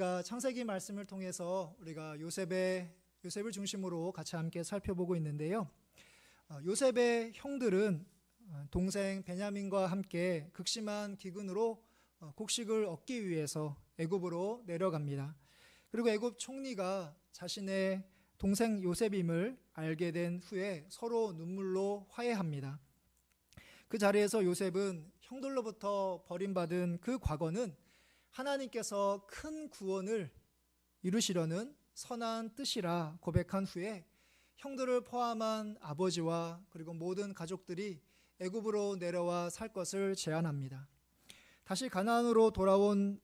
우리가 창세기 말씀을 통해서 우리가 요셉을 중심으로 같이 함께 살펴보고 있는데요. 요셉의 형들은 동생 베냐민과 함께 극심한 기근으로 곡식을 얻기 위해서 애굽으로 내려갑니다. 그리고 애굽 총리가 자신의 동생 요셉임을 알게 된 후에 서로 눈물로 화해합니다. 그 자리에서 요셉은 형들로부터 버림받은 그 과거는 하나님께서 큰 구원을 이루시려는 선한 뜻이라 고백한 후에 형들을 포함한 아버지와 그리고 모든 가족들이 애굽으로 내려와 살 것을 제안합니다. 다시 가나안으로 돌아온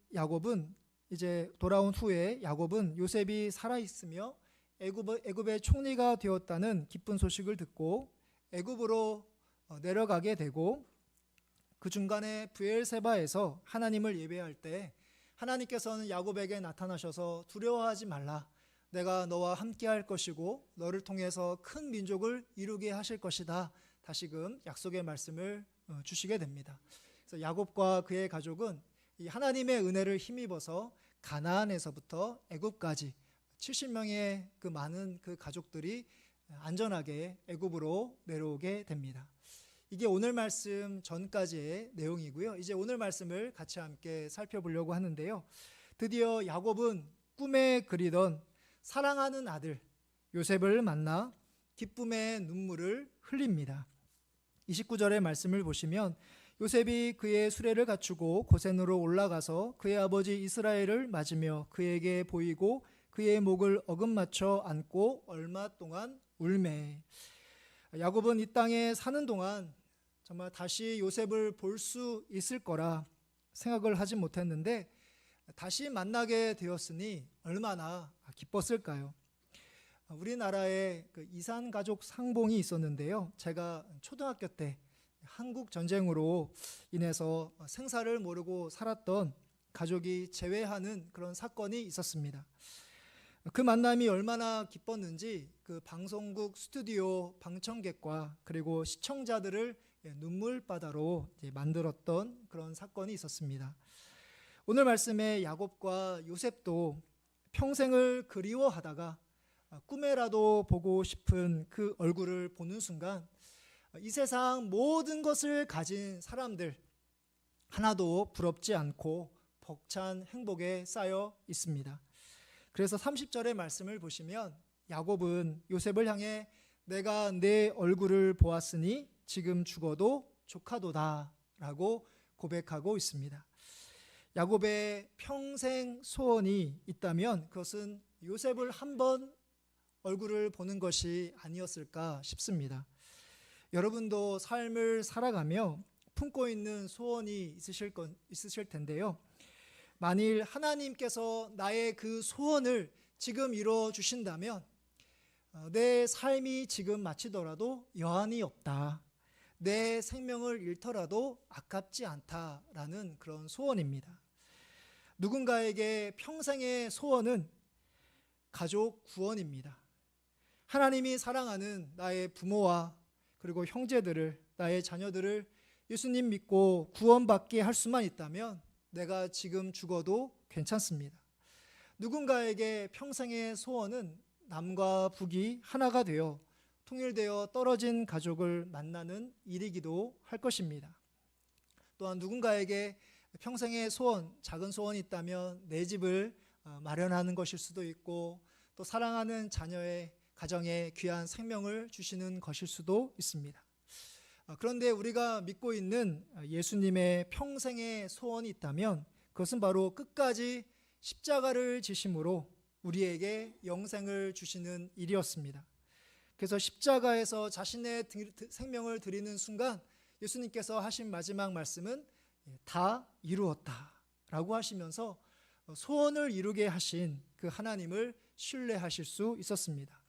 후에 야곱은 요셉이 살아 있으며 애굽의 총리가 되었다는 기쁜 소식을 듣고 애굽으로 내려가게 되고, 그 중간에 브엘세바에서 하나님을 예배할 때 하나님께서는 야곱에게 나타나셔서 두려워하지 말라, 내가 너와 함께 할 것이고 너를 통해서 큰 민족을 이루게 하실 것이다, 다시금 약속의 말씀을 주시게 됩니다. 그래서 야곱과 그의 가족은 이 하나님의 은혜를 힘입어서 가나안에서부터 애굽까지 70명의 그 많은 그 가족들이 안전하게 애굽으로 내려오게 됩니다. 이게 오늘 말씀 전까지의 내용이고요. 이제 오늘 말씀을 같이 함께 살펴보려고 하는데요. 드디어 야곱은 꿈에 그리던 사랑하는 아들 요셉을 만나 기쁨의 눈물을 흘립니다. 29절의 말씀을 보시면 요셉이 그의 수레를 갖추고 고센으로 올라가서 그의 아버지 이스라엘을 맞으며 그에게 보이고 그의 목을 어긋맞춰 안고 얼마 동안 울매. 야곱은 이 땅에 사는 동안 정말 다시 요셉을 볼 수 있을 거라 생각을 하지 못했는데 다시 만나게 되었으니 얼마나 기뻤을까요? 우리나라에 그 이산 가족 상봉이 있었는데요. 제가 초등학교 때 한국 전쟁으로 인해서 생사를 모르고 살았던 가족이 재회하는 그런 사건이 있었습니다. 그 만남이 얼마나 기뻤는지 그 방송국 스튜디오 방청객과 그리고 시청자들을 눈물바다로 만들었던 그런 사건이 있었습니다. 오늘 말씀에 야곱과 요셉도 평생을 그리워하다가 꿈에라도 보고 싶은 그 얼굴을 보는 순간 이 세상 모든 것을 가진 사람들 하나도 부럽지 않고 벅찬 행복에 쌓여 있습니다. 그래서 30절의 말씀을 보시면 야곱은 요셉을 향해 내가 내 얼굴을 보았으니 지금 죽어도 족하도다 라고 고백하고 있습니다. 야곱의 평생 소원이 있다면 그것은 요셉을 한번 얼굴을 보는 것이 아니었을까 싶습니다. 여러분도 삶을 살아가며 품고 있는 소원이 있으실 텐데요. 만일 하나님께서 나의 그 소원을 지금 이루어 주신다면 내 삶이 지금 마치더라도 여한이 없다, 내 생명을 잃더라도 아깝지 않다라는 그런 소원입니다. 누군가에게 평생의 소원은 가족 구원입니다. 하나님이 사랑하는 나의 부모와 그리고 형제들을, 나의 자녀들을 예수님 믿고 구원받게 할 수만 있다면 내가 지금 죽어도 괜찮습니다. 누군가에게 평생의 소원은 남과 북이 하나가 되어 통일되어 떨어진 가족을 만나는 일이기도 할 것입니다. 또한 누군가에게 평생의 소원, 작은 소원이 있다면 내 집을 마련하는 것일 수도 있고, 또 사랑하는 자녀의 가정에 귀한 생명을 주시는 것일 수도 있습니다. 그런데 우리가 믿고 있는 예수님의 평생의 소원이 있다면 그것은 바로 끝까지 십자가를 지심으로 우리에게 영생을 주시는 일이었습니다. 그래서 십자가에서 자신의 생명을 드리는 순간 예수님께서 하신 마지막 말씀은 다 이루었다 라고 하시면서 소원을 이루게 하신 그 하나님을 신뢰하실 수 있었습니다.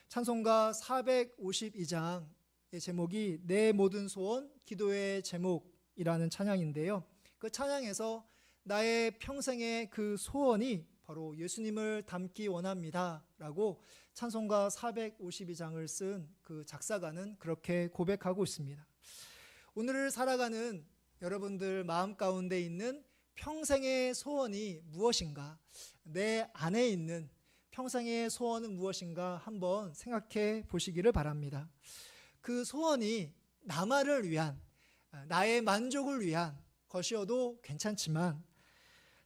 찬송가 452장의 제목이 내 모든 소원 기도의 제목이라는 찬양인데요. 그 찬양에서 나의 평생의 그 소원이 바로 예수님을 닮기 원합니다 라고 찬송가 452장을 쓴 그 작사가는 그렇게 고백하고 있습니다. 오늘을 살아가는 여러분들 마음 가운데 있는 평생의 소원이 무엇인가? 내 안에 있는 평생의 소원은 무엇인가? 한번 생각해 보시기를 바랍니다. 그 소원이 나만을 위한, 나의 만족을 위한 것이어도 괜찮지만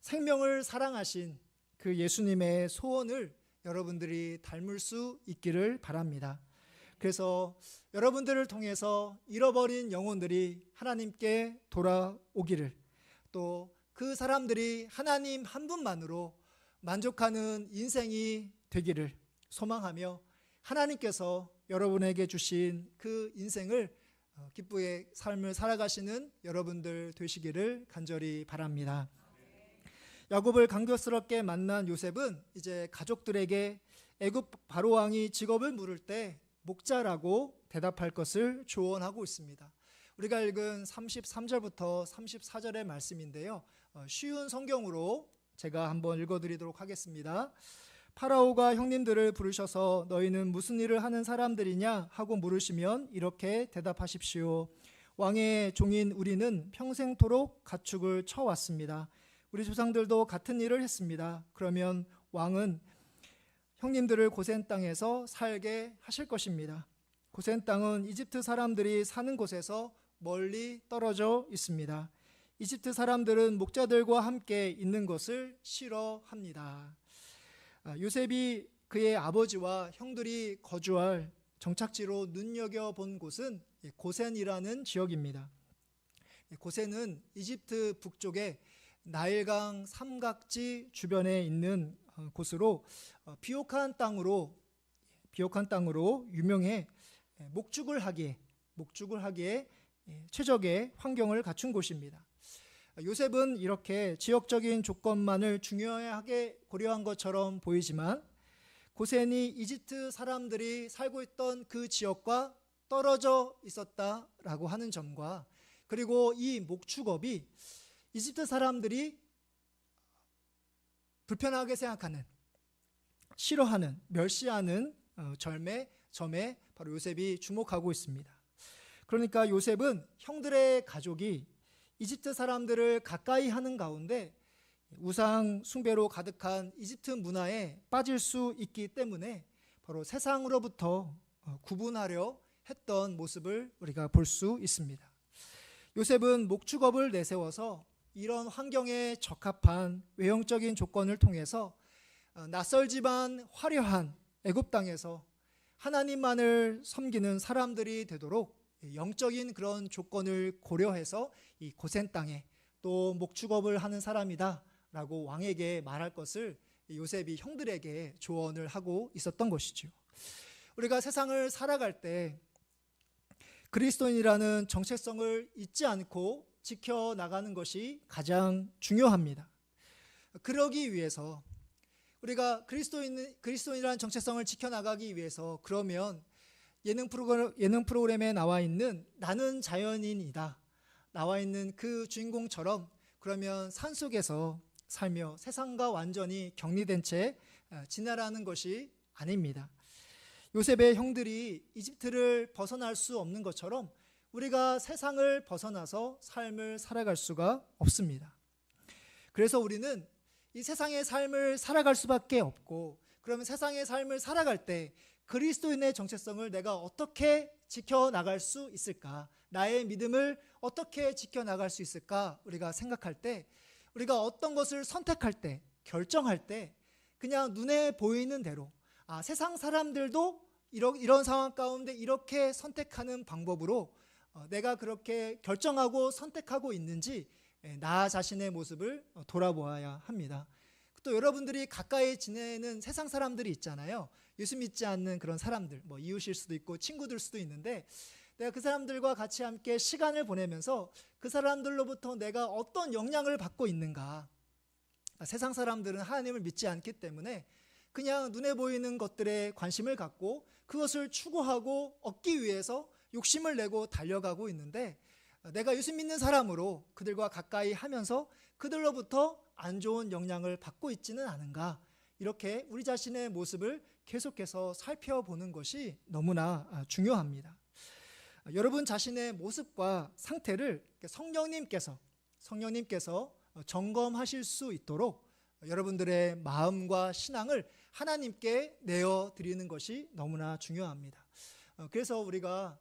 생명을 사랑하신 그 예수님의 소원을 여러분들이 닮을 수 있기를 바랍니다. 그래서 여러분들을 통해서 잃어버린 영혼들이 하나님께 돌아오기를, 또 그 사람들이 하나님 한 분만으로 만족하는 인생이 되기를 소망하며, 하나님께서 여러분에게 주신 그 인생을 기쁘게 삶을 살아가시는 여러분들 되시기를 간절히 바랍니다. 야곱을 감격스럽게 만난 요셉은 이제 가족들에게 애굽 바로 왕이 직업을 물을 때 목자라고 대답할 것을 조언하고 있습니다. 우리가 읽은 33절부터 34절의 말씀인데요, 쉬운 성경으로 제가 한번 읽어드리도록 하겠습니다. 파라오가 형님들을 부르셔서 너희는 무슨 일을 하는 사람들이냐 하고 물으시면 이렇게 대답하십시오. 왕의 종인 우리는 평생토록 가축을 쳐왔습니다. 우리 조상들도 같은 일을 했습니다. 그러면 왕은 형님들을 고센 땅에서 살게 하실 것입니다. 고센 땅은 이집트 사람들이 사는 곳에서 멀리 떨어져 있습니다. 이집트 사람들은 목자들과 함께 있는 것을 싫어합니다. 요셉이 그의 아버지와 형들이 거주할 정착지로 눈여겨본 곳은 고센이라는 지역입니다. 고센은 이집트 북쪽에 나일강 삼각지 주변에 있는 곳으로 비옥한 땅으로 유명해 목축을 하기에 최적의 환경을 갖춘 곳입니다. 요셉은 이렇게 지역적인 조건만을 중요하게 고려한 것처럼 보이지만 고센이 이집트 사람들이 살고 있던 그 지역과 떨어져 있었다라고 하는 점과, 그리고 이 목축업이 이집트 사람들이 불편하게 생각하는, 싫어하는, 멸시하는 점에 바로 요셉이 주목하고 있습니다. 그러니까 요셉은 형들의 가족이 이집트 사람들을 가까이 하는 가운데 우상 숭배로 가득한 이집트 문화에 빠질 수 있기 때문에 바로 세상으로부터 구분하려 했던 모습을 우리가 볼 수 있습니다. 요셉은 목축업을 내세워서 이런 환경에 적합한 외형적인 조건을 통해서 낯설지만 화려한 애굽 땅에서 하나님만을 섬기는 사람들이 되도록 영적인 그런 조건을 고려해서 이 고센 땅에 또 목축업을 하는 사람이다 라고 왕에게 말할 것을 요셉이 형들에게 조언을 하고 있었던 것이죠. 우리가 세상을 살아갈 때 그리스도인이라는 정체성을 잊지 않고 지켜나가는 것이 가장 중요합니다. 그러기 위해서 우리가 그리스도인이라는 정체성을 지켜나가기 위해서, 그러면 예능 프로그램에 나와 있는 나는 자연인이다 나와 있는 그 주인공처럼 그러면 산속에서 살며 세상과 완전히 격리된 채 지내라는 것이 아닙니다. 요셉의 형들이 이집트를 벗어날 수 없는 것처럼 우리가 세상을 벗어나서 삶을 살아갈 수가 없습니다. 그래서 우리는 이 세상의 삶을 살아갈 수밖에 없고, 그러면 세상의 삶을 살아갈 때 그리스도인의 정체성을 내가 어떻게 지켜나갈 수 있을까? 나의 믿음을 어떻게 지켜나갈 수 있을까? 우리가 생각할 때, 우리가 어떤 것을 선택할 때, 결정할 때 그냥 눈에 보이는 대로 세상 사람들도 이런 상황 가운데 이렇게 선택하는 방법으로 내가 그렇게 결정하고 선택하고 있는지 나 자신의 모습을 돌아보아야 합니다. 또 여러분들이 가까이 지내는 세상 사람들이 있잖아요. 예수 믿지 않는 그런 사람들, 이웃일 수도 있고 친구들 수도 있는데, 내가 그 사람들과 같이 함께 시간을 보내면서 그 사람들로부터 내가 어떤 영향을 받고 있는가. 세상 사람들은 하나님을 믿지 않기 때문에 그냥 눈에 보이는 것들에 관심을 갖고 그것을 추구하고 얻기 위해서 욕심을 내고 달려가고 있는데, 내가 예수 믿는 사람으로 그들과 가까이 하면서 그들로부터 안 좋은 영향을 받고 있지는 않은가, 이렇게 우리 자신의 모습을 계속해서 살펴보는 것이 너무나 중요합니다. 여러분 자신의 모습과 상태를 성령님께서 점검하실 수 있도록 여러분들의 마음과 신앙을 하나님께 내어드리는 것이 너무나 중요합니다. 그래서 우리가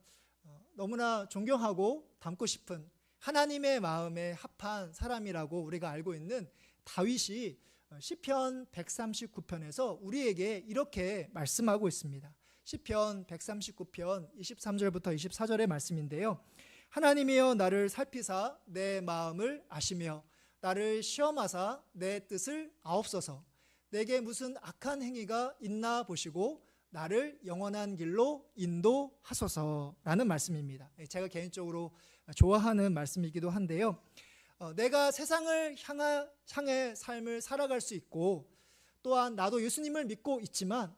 너무나 존경하고 닮고 싶은 하나님의 마음에 합한 사람이라고 우리가 알고 있는 다윗이 시편 139편에서 우리에게 이렇게 말씀하고 있습니다. 시편 139편 23절부터 24절의 말씀인데요. 하나님이여 나를 살피사 내 마음을 아시며 나를 시험하사 내 뜻을 아옵소서. 내게 무슨 악한 행위가 있나 보시고 나를 영원한 길로 인도하소서라는 말씀입니다. 제가 개인적으로 좋아하는 말씀이기도 한데요. 내가 세상을 향해 삶을 살아갈 수 있고 또한 나도 예수님을 믿고 있지만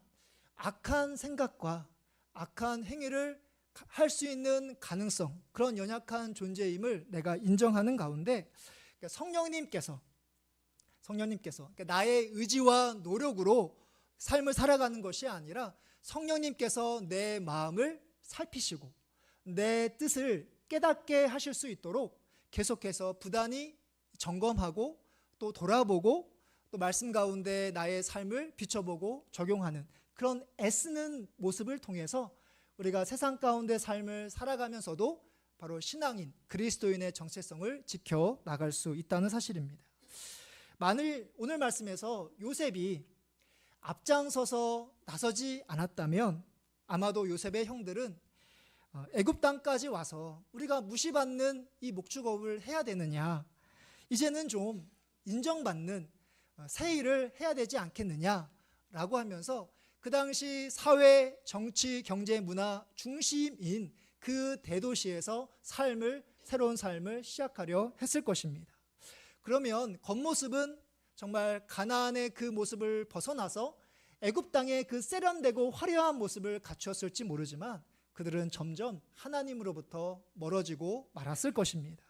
악한 생각과 악한 행위를 할 수 있는 가능성, 그런 연약한 존재임을 내가 인정하는 가운데 성령님께서 그러니까 나의 의지와 노력으로 삶을 살아가는 것이 아니라 성령님께서 내 마음을 살피시고 내 뜻을 깨닫게 하실 수 있도록 계속해서 부단히 점검하고 또 돌아보고 또 말씀 가운데 나의 삶을 비춰보고 적용하는 그런 애쓰는 모습을 통해서 우리가 세상 가운데 삶을 살아가면서도 바로 신앙인 그리스도인의 정체성을 지켜 나갈 수 있다는 사실입니다. 만일 오늘 말씀에서 요셉이 앞장서서 나서지 않았다면 아마도 요셉의 형들은 애굽 땅까지 와서 우리가 무시받는 이 목축업을 해야 되느냐, 이제는 좀 인정받는 새 일을 해야 되지 않겠느냐라고 하면서 그 당시 사회, 정치, 경제, 문화 중심인 그 대도시에서 새로운 삶을 시작하려 했을 것입니다. 그러면 겉모습은 정말 가나안의 그 모습을 벗어나서 애굽 땅의 그 세련되고 화려한 모습을 갖추었을지 모르지만 그들은 점점 하나님으로부터 멀어지고 말았을 것입니다.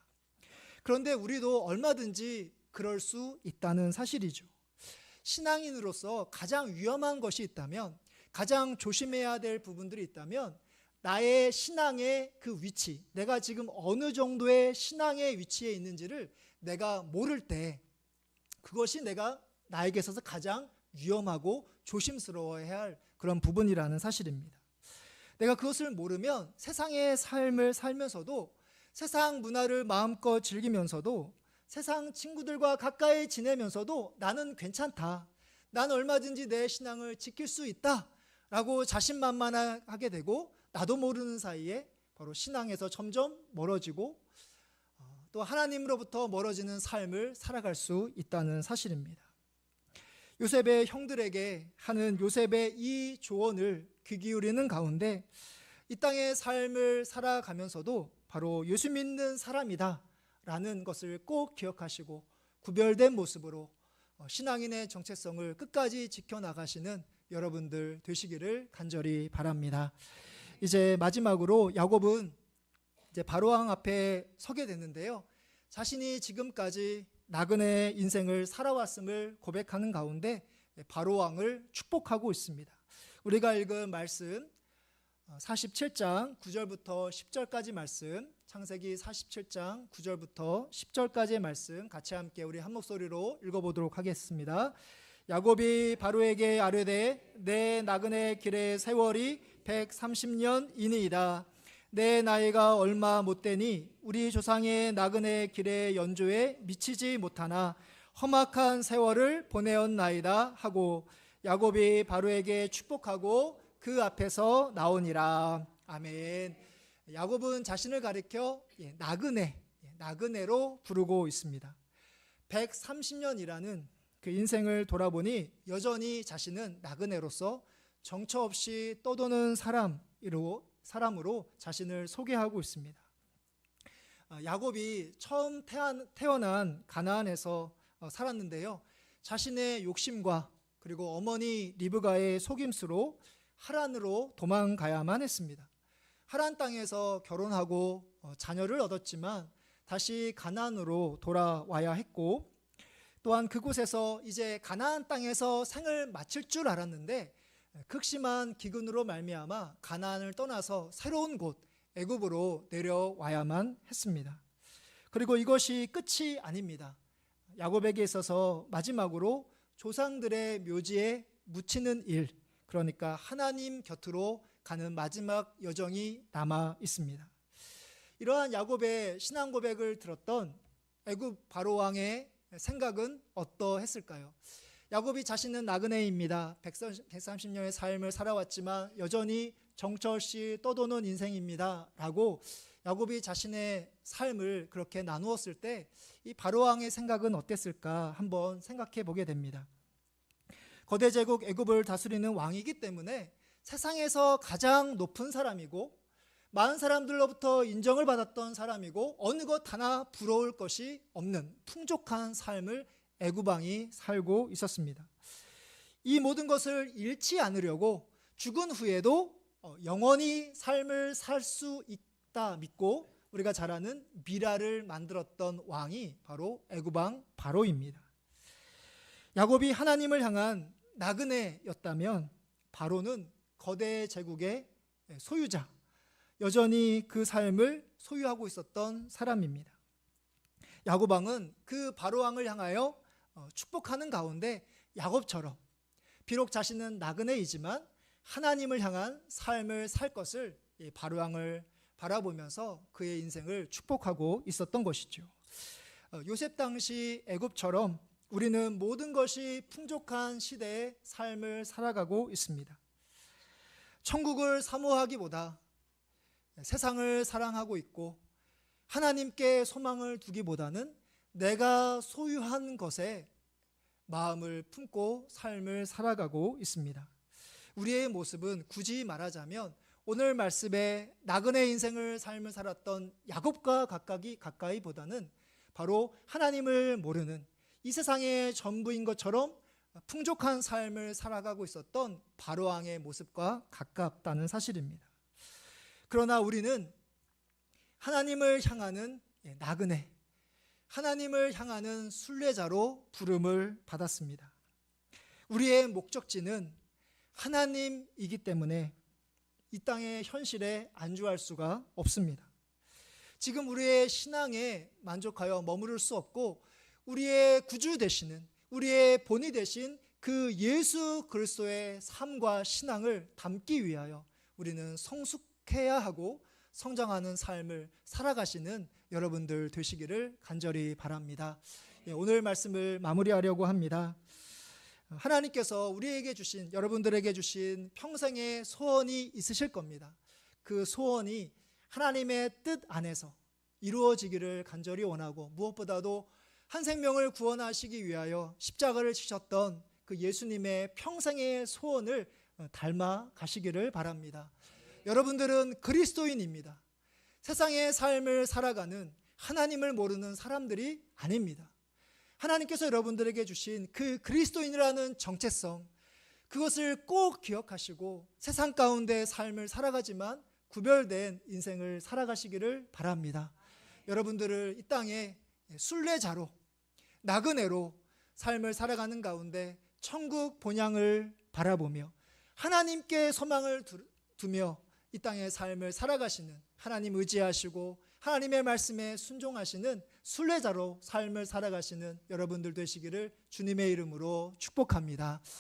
그런데 우리도 얼마든지 그럴 수 있다는 사실이죠. 신앙인으로서 가장 위험한 것이 있다면, 가장 조심해야 될 부분들이 있다면 나의 신앙의 그 위치, 내가 지금 어느 정도의 신앙의 위치에 있는지를 내가 모를 때 그것이 나에게 있어서 가장 위험하고 조심스러워야 할 그런 부분이라는 사실입니다. 내가 그것을 모르면 세상의 삶을 살면서도 세상 문화를 마음껏 즐기면서도 세상 친구들과 가까이 지내면서도 나는 괜찮다, 나는 얼마든지 내 신앙을 지킬 수 있다 라고 자신만만하게 되고 나도 모르는 사이에 바로 신앙에서 점점 멀어지고 또 하나님으로부터 멀어지는 삶을 살아갈 수 있다는 사실입니다. 요셉의 형들에게 하는 요셉의 이 조언을 귀 기울이는 가운데 이 땅의 삶을 살아가면서도 바로 예수 믿는 사람이다 라는 것을 꼭 기억하시고 구별된 모습으로 신앙인의 정체성을 끝까지 지켜나가시는 여러분들 되시기를 간절히 바랍니다. 이제 마지막으로 야곱은 이제 바로왕 앞에 서게 됐는데요. 자신이 지금까지 나그네 인생을 살아왔음을 고백하는 가운데 바로왕을 축복하고 있습니다. 우리가 읽은 말씀 47장 9절부터 10절까지 말씀, 창세기 47장 9절부터 10절까지의 말씀 같이 함께 우리 한 목소리로 읽어보도록 하겠습니다. 야곱이 바로에게 아뢰되 내 나그네 길의 세월이 130년이니이다. 내 나이가 얼마 못되니 우리 조상의 나그네 길의 연조에 미치지 못하나 험악한 세월을 보내었나이다 하고 야곱이 바로에게 축복하고 그 앞에서 나오니라. 아멘. 야곱은 자신을 가리켜 나그네로 부르고 있습니다. 130년이라는 그 인생을 돌아보니 여전히 자신은 나그네로서 정처 없이 떠도는 사람으로 자신을 소개하고 있습니다. 야곱이 처음 태어난 가나안에서 살았는데요. 자신의 욕심과 그리고 어머니 리브가의 속임수로 하란으로 도망가야만 했습니다. 하란 땅에서 결혼하고 자녀를 얻었지만 다시 가나안으로 돌아와야 했고 또한 그곳에서 이제 가나안 땅에서 생을 마칠 줄 알았는데 극심한 기근으로 말미암아 가나안을 떠나서 새로운 곳 애굽으로 내려와야만 했습니다. 그리고 이것이 끝이 아닙니다. 야곱에게 있어서 마지막으로 조상들의 묘지에 묻히는 일, 그러니까 하나님 곁으로 가는 마지막 여정이 남아 있습니다. 이러한 야곱의 신앙 고백을 들었던 애굽 바로 왕의 생각은 어떠했을까요? 야곱이 자신은 나그네입니다. 130년의 삶을 살아왔지만 여전히 정처없이 떠도는 인생입니다 라고 야곱이 자신의 삶을 그렇게 나누었을 때 이 바로 왕의 생각은 어땠을까 한번 생각해 보게 됩니다. 거대 제국 애굽을 다스리는 왕이기 때문에 세상에서 가장 높은 사람이고 많은 사람들로부터 인정을 받았던 사람이고 어느 것 하나 부러울 것이 없는 풍족한 삶을 애굽 왕이 살고 있었습니다. 이 모든 것을 잃지 않으려고 죽은 후에도 영원히 삶을 살 수 있다 믿고 우리가 잘 아는 미라를 만들었던 왕이 바로 애굽 왕 바로입니다. 야곱이 하나님을 향한 나그네였다면 바로는 거대 제국의 소유자, 여전히 그 삶을 소유하고 있었던 사람입니다. 야곱 왕은 그 바로 왕을 향하여 축복하는 가운데 야곱처럼 비록 자신은 나그네이지만 하나님을 향한 삶을 살 것을 바로 왕을 바라보면서 그의 인생을 축복하고 있었던 것이죠. 요셉 당시 애굽처럼 우리는 모든 것이 풍족한 시대의 삶을 살아가고 있습니다. 천국을 사모하기보다 세상을 사랑하고 있고 하나님께 소망을 두기보다는 내가 소유한 것에 마음을 품고 삶을 살아가고 있습니다. 우리의 모습은 굳이 말하자면 오늘 말씀에 나그네 인생을 삶을 살았던 야곱과 가까이보다는 바로 하나님을 모르는 이 세상의 전부인 것처럼 풍족한 삶을 살아가고 있었던 바로 왕의 모습과 가깝다는 사실입니다. 그러나 우리는 하나님을 향하는 나그네, 하나님을 향하는 순례자로 부름을 받았습니다. 우리의 목적지는 하나님이기 때문에 이 땅의 현실에 안주할 수가 없습니다. 지금 우리의 신앙에 만족하여 머무를 수 없고 우리의 구주 되시는, 우리의 본이 되신 그 예수 그리스도의 삶과 신앙을 담기 위하여 우리는 성숙해야 하고 성장하는 삶을 살아가시는 여러분들 되시기를 간절히 바랍니다. 오늘 말씀을 마무리하려고 합니다. 하나님께서 우리에게 주신, 여러분들에게 주신 평생의 소원이 있으실 겁니다. 그 소원이 하나님의 뜻 안에서 이루어지기를 간절히 원하고 무엇보다도 한 생명을 구원하시기 위하여 십자가를 지셨던 그 예수님의 평생의 소원을 닮아 가시기를 바랍니다. 여러분들은 그리스도인입니다. 세상의 삶을 살아가는 하나님을 모르는 사람들이 아닙니다. 하나님께서 여러분들에게 주신 그 그리스도인이라는 정체성, 그것을 꼭 기억하시고 세상 가운데 삶을 살아가지만 구별된 인생을 살아가시기를 바랍니다. 여러분들을 이 땅에 순례자로, 나그네로 삶을 살아가는 가운데 천국 본향을 바라보며 하나님께 소망을 두며 이 땅의 삶을 살아가시는, 하나님 의지하시고 하나님의 말씀에 순종하시는 순례자로 삶을 살아가시는 여러분들 되시기를 주님의 이름으로 축복합니다.